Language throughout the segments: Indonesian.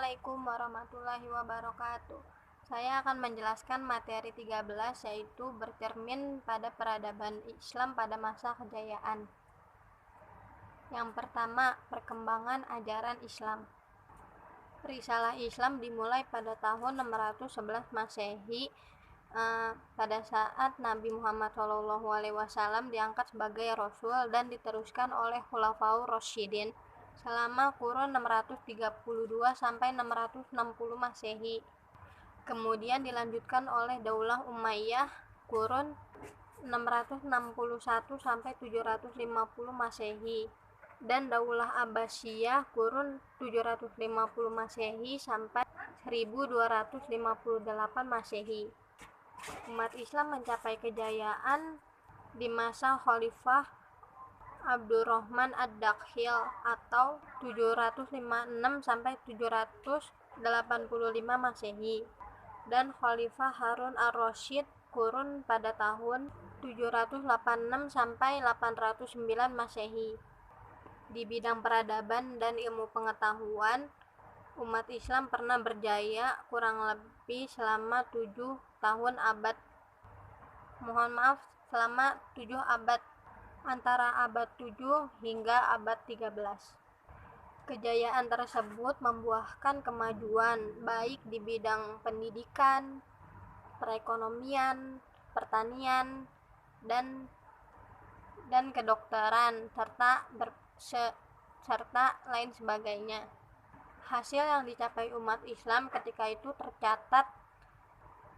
Assalamualaikum warahmatullahi wabarakatuh. Saya akan menjelaskan materi 13, yaitu bercermin pada peradaban Islam pada masa kejayaan. Yang pertama, perkembangan ajaran Islam. Risalah Islam dimulai pada tahun 611 Masehi, pada saat Nabi Muhammad SAW diangkat sebagai Rasul dan diteruskan oleh Khulafaur Rasyidin selama kurun 632 sampai 660 Masehi. Kemudian dilanjutkan oleh Daulah Umayyah kurun 661 sampai 750 Masehi dan Daulah Abbasiyah kurun 750 Masehi sampai 1258 Masehi. Umat Islam mencapai kejayaan di masa Khalifah Abdurrahman Ad-Dakhil atau 756 sampai 785 Masehi dan Khalifah Harun Ar-Rasyid kurun pada tahun 786 sampai 809 Masehi. Di bidang peradaban dan ilmu pengetahuan, umat Islam pernah berjaya kurang lebih selama 7 abad, antara abad 7 hingga abad 13. Kejayaan tersebut membuahkan kemajuan baik di bidang pendidikan, perekonomian, pertanian, dan kedokteran serta lain sebagainya. Hasil yang dicapai umat Islam ketika itu tercatat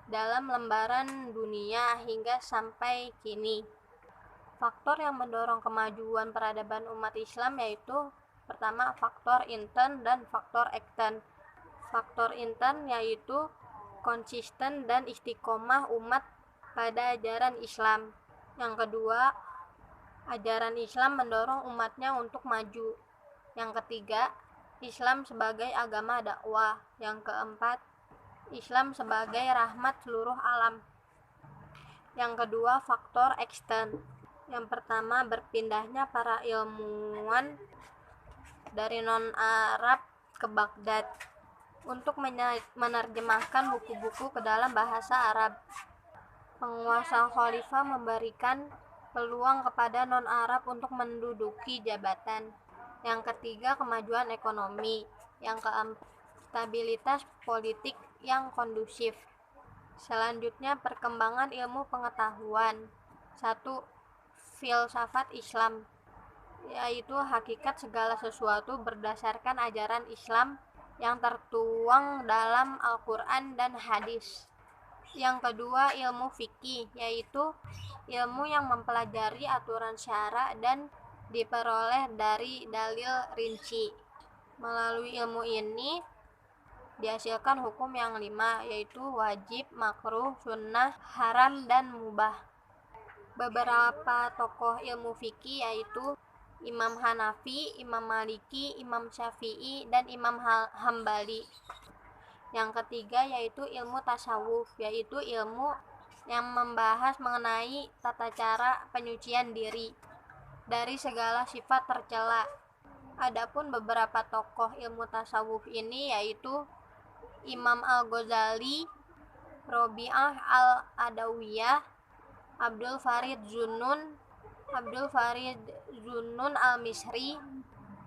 dalam lembaran dunia hingga sampai kini. Faktor yang mendorong kemajuan peradaban umat Islam yaitu pertama, faktor intern dan faktor ekstern. Faktor intern yaitu konsisten dan istiqomah umat pada ajaran Islam. Yang kedua, ajaran Islam mendorong umatnya untuk maju. Yang ketiga, Islam sebagai agama dakwah. Yang keempat, Islam sebagai rahmat seluruh alam. Yang kedua, faktor ekstern. Yang pertama, berpindahnya para ilmuwan dari non-Arab ke Baghdad untuk menerjemahkan buku-buku ke dalam bahasa Arab. Penguasa khalifah memberikan peluang kepada non-Arab untuk menduduki jabatan. Yang ketiga, kemajuan ekonomi. Yang keempat, stabilitas politik yang kondusif. Selanjutnya, perkembangan ilmu pengetahuan. 1. Filsafat Islam, yaitu hakikat segala sesuatu berdasarkan ajaran Islam yang tertuang dalam Al-Quran dan hadis. Yang kedua, ilmu fikih, yaitu ilmu yang mempelajari aturan syara dan diperoleh dari dalil rinci. Melalui ilmu ini dihasilkan hukum yang 5, yaitu wajib, makruh, sunnah, haram, dan mubah. Beberapa tokoh ilmu fikih yaitu Imam Hanafi, Imam Maliki, Imam Syafi'i, dan Imam Hambali. Yang ketiga yaitu ilmu tasawuf, yaitu ilmu yang membahas mengenai tata cara penyucian diri dari segala sifat tercela. Adapun beberapa tokoh ilmu tasawuf ini yaitu Imam Al-Ghazali, Robi'ah Al-Adawiyah, Abdul Farid Zunnun Al-Misri,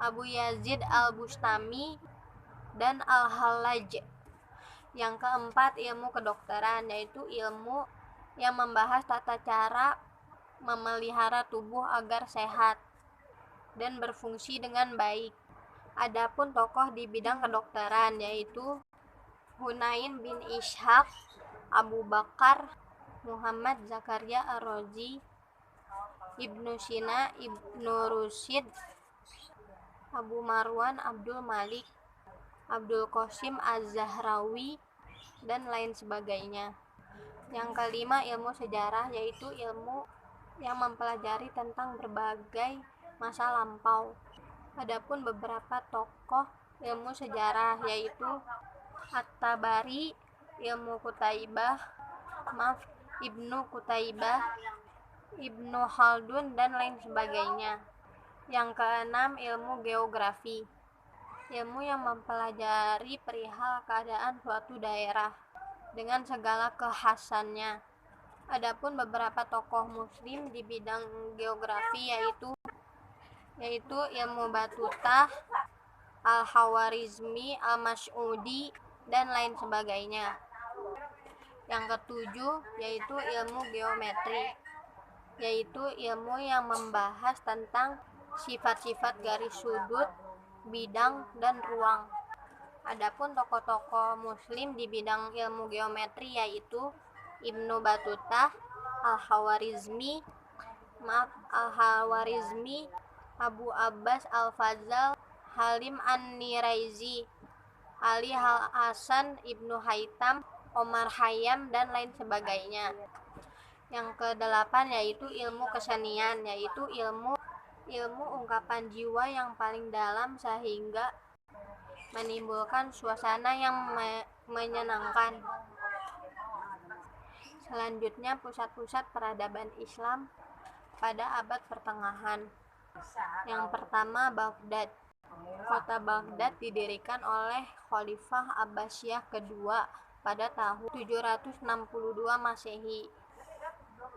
Abu Yazid Al-Bustami, dan Al-Hallaj. Yang keempat, ilmu kedokteran, yaitu ilmu yang membahas tata cara memelihara tubuh agar sehat dan berfungsi dengan baik. Adapun tokoh di bidang kedokteran yaitu Hunain bin Ishaq, Abu Bakar Muhammad Zakaria Ar-Razi, Ibnu Sina, Ibnu Rusyid, Abu Marwan Abdul Malik, Abdul Qasim Az-Zahrawi, dan lain sebagainya. Yang kelima, ilmu sejarah, yaitu ilmu yang mempelajari tentang berbagai masa lampau. Adapun beberapa tokoh ilmu sejarah yaitu At-Tabari, Ibnu Qutaibah, Ibnu Khaldun, dan lain sebagainya. Yang keenam, ilmu geografi. ilmu yang mempelajari perihal keadaan suatu daerah dengan segala kekhasannya. Adapun beberapa tokoh muslim di bidang geografi yaitu Ilmu Batutah, Al-Khawarizmi, Al-Mas'udi, dan lain sebagainya. Yang ketujuh yaitu ilmu geometri, yaitu ilmu yang membahas tentang sifat-sifat garis sudut, bidang, dan ruang. Adapun tokoh-tokoh muslim di bidang ilmu geometri yaitu Ibnu Batutah, Al-Khawarizmi, Abu Abbas Al-Fazal, Halim An-Niraizi, Ali Hasan Ibnu Haitam, Omar Khayyam, dan lain sebagainya. Yang kedelapan yaitu ilmu kesenian, yaitu ilmu ungkapan jiwa yang paling dalam sehingga menimbulkan suasana yang menyenangkan. Selanjutnya, pusat-pusat peradaban Islam pada abad pertengahan. Yang pertama, Baghdad. Kota Baghdad didirikan oleh Khalifah Abbasiyah kedua pada tahun 762 Masehi.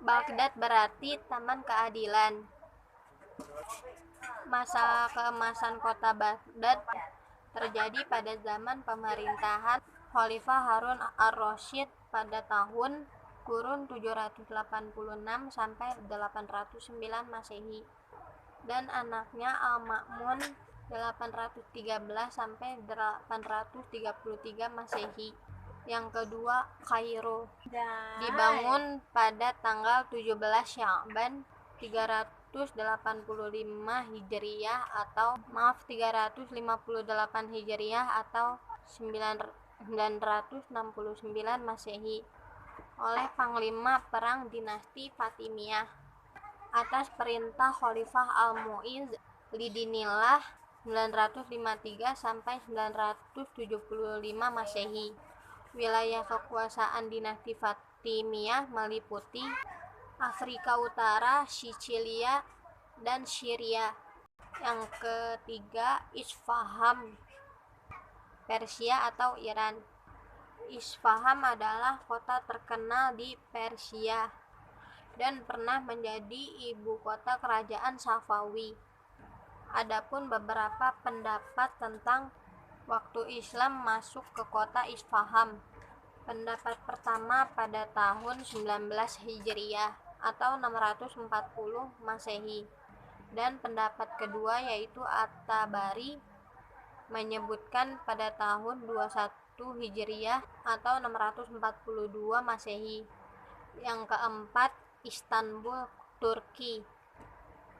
Baghdad berarti Taman Keadilan. Masa keemasan kota Baghdad terjadi pada zaman pemerintahan Khalifah Harun ar-Rasyid pada tahun kurun 786 sampai 809 Masehi, dan anaknya Al-Ma'mun 813 sampai 833 Masehi. Yang kedua, Kairo. Dibangun pada tanggal 17 Sya'ban 385 Hijriah atau 358 Hijriah atau 969 Masehi oleh Panglima Perang Dinasti Fatimiyah atas perintah Khalifah Al-Mu'izz Lidinillah 953 sampai 975 Masehi. Wilayah kekuasaan dinasti Fatimiyah meliputi Afrika Utara, Sisilia, dan Syria. Yang ketiga, Isfahan, Persia atau Iran. Isfahan adalah kota terkenal di Persia dan pernah menjadi ibu kota kerajaan Safawi. Adapun beberapa pendapat tentang waktu Islam masuk ke kota Isfahan. Pendapat pertama pada tahun 19 Hijriah atau 640 Masehi, dan pendapat kedua yaitu At-Tabari menyebutkan pada tahun 21 Hijriah atau 642 Masehi. Yang keempat, Istanbul, Turki.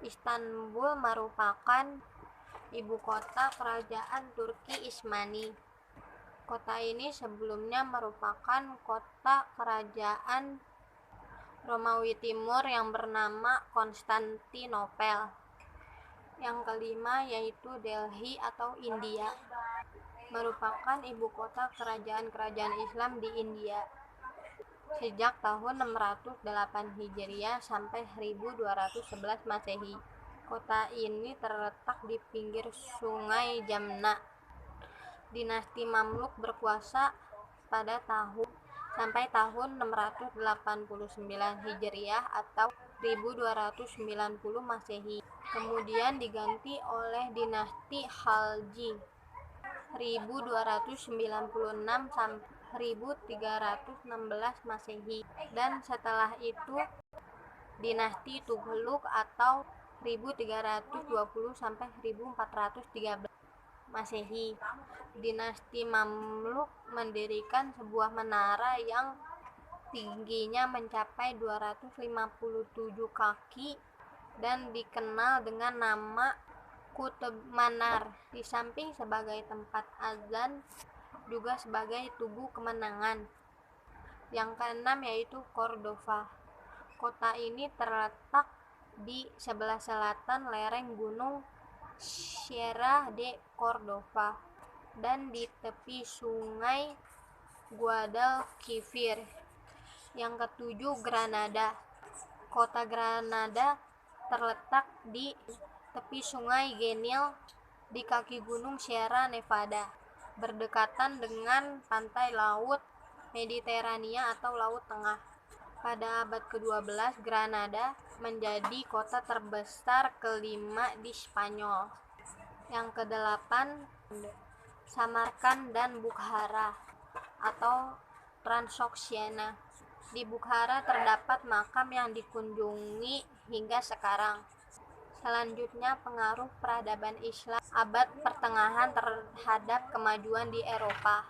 Istanbul merupakan ibu kota kerajaan Turki Utsmani. Kota ini sebelumnya merupakan kota kerajaan Romawi Timur yang bernama Konstantinopel. Yang kelima yaitu Delhi atau India, merupakan ibu kota kerajaan Islam di India sejak tahun 608 Hijriah sampai 1211 Masehi. Kota ini terletak di pinggir Sungai Jamna. Dinasti Mamluk berkuasa pada sampai tahun 689 Hijriah atau 1290 Masehi. Kemudian diganti oleh dinasti Khalji 1296 sampai 1316 Masehi, dan setelah itu dinasti Tughlaq atau 1320 sampai 1413 Masehi. Dinasti Mamluk mendirikan sebuah menara yang tingginya mencapai 257 kaki dan dikenal dengan nama Qutb Manar. Di samping sebagai tempat azan, juga sebagai tugu kemenangan. Yang keenam yaitu Cordova. Kota ini terletak di sebelah selatan lereng gunung Sierra de Cordova dan di tepi sungai Guadalquivir. Yang ketujuh, Granada. Kota Granada terletak di tepi sungai Genil di kaki gunung Sierra Nevada, berdekatan dengan pantai laut Mediterania atau Laut Tengah. Pada abad ke-12, Granada menjadi kota terbesar kelima di Spanyol. Yang ke-8, Samarkand dan Bukhara atau Transoxiana. Di Bukhara terdapat makam yang dikunjungi hingga sekarang. Selanjutnya, pengaruh peradaban Islam abad pertengahan terhadap kemajuan di Eropa.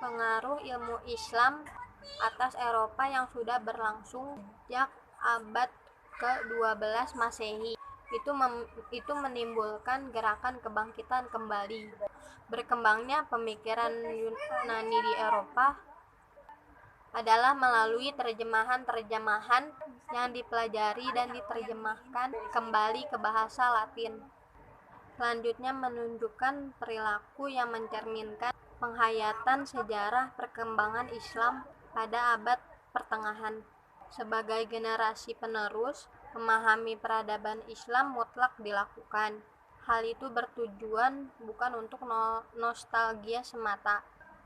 Pengaruh ilmu Islam atas Eropa yang sudah berlangsung sejak abad ke-12 Masehi itu menimbulkan gerakan kebangkitan kembali. Berkembangnya pemikiran Yunani di Eropa adalah melalui terjemahan-terjemahan yang dipelajari dan diterjemahkan kembali ke bahasa Latin. Selanjutnya menunjukkan perilaku yang mencerminkan penghayatan sejarah perkembangan Islam pada abad pertengahan. Sebagai generasi penerus, memahami peradaban Islam mutlak dilakukan. Hal itu bertujuan bukan untuk nostalgia semata,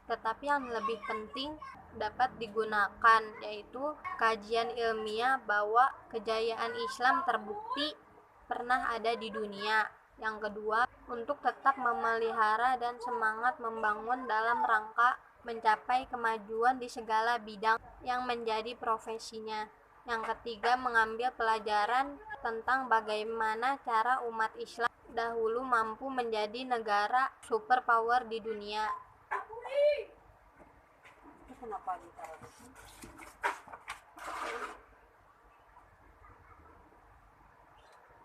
tetapi yang lebih penting dapat digunakan, yaitu kajian ilmiah bahwa kejayaan Islam terbukti pernah ada di dunia. Yang kedua, untuk tetap memelihara dan semangat membangun dalam rangka mencapai kemajuan di segala bidang yang menjadi profesinya. Yang ketiga, mengambil pelajaran tentang bagaimana cara umat Islam dahulu mampu menjadi negara superpower di dunia.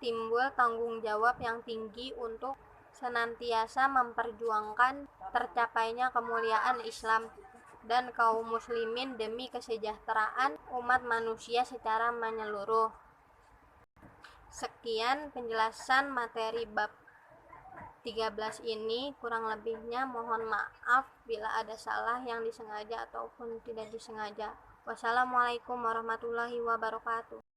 Timbul tanggung jawab yang tinggi untuk senantiasa memperjuangkan tercapainya kemuliaan Islam dan kaum muslimin demi kesejahteraan umat manusia secara menyeluruh. Sekian penjelasan materi bab 13 ini, kurang lebihnya mohon maaf bila ada salah yang disengaja ataupun tidak disengaja. Wassalamualaikum warahmatullahi wabarakatuh.